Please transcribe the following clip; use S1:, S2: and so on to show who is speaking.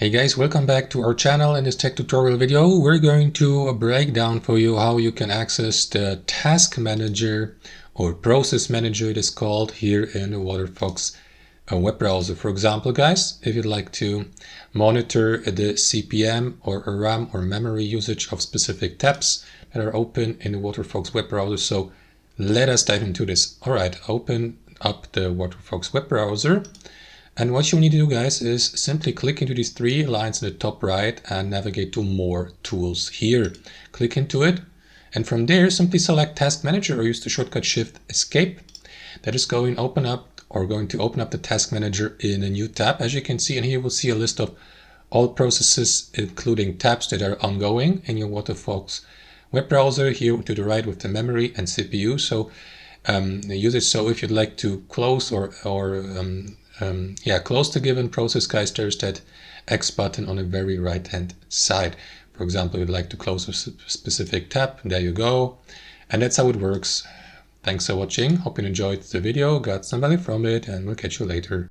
S1: Hey guys, welcome back to our channel. In this tech tutorial video, we're going to break down for you how you can access the task manager or process manager it is called here in the Waterfox web browser. For example, guys, if you'd like to monitor the CPM or RAM or memory usage of specific tabs that are open in the Waterfox web browser. So let us dive into this. All right, open up the Waterfox web browser. And what you need to do, guys, is simply click into these three lines in the top right and navigate to More Tools here. Click into it, and from there, simply select Task Manager or use the shortcut Shift Escape. That is going to open up the Task Manager in a new tab. As you can see, and here we'll see a list of all processes, including tabs that are ongoing in your Waterfox web browser. Here to the right with the memory and CPU. So use it. So if you'd like to close close the given process, guys, there's that X button on the very right hand side. For example, you'd like to close a specific tab, there you go. And that's how it works. Thanks for watching. Hope you enjoyed the video, got some value from it, and we'll catch you later.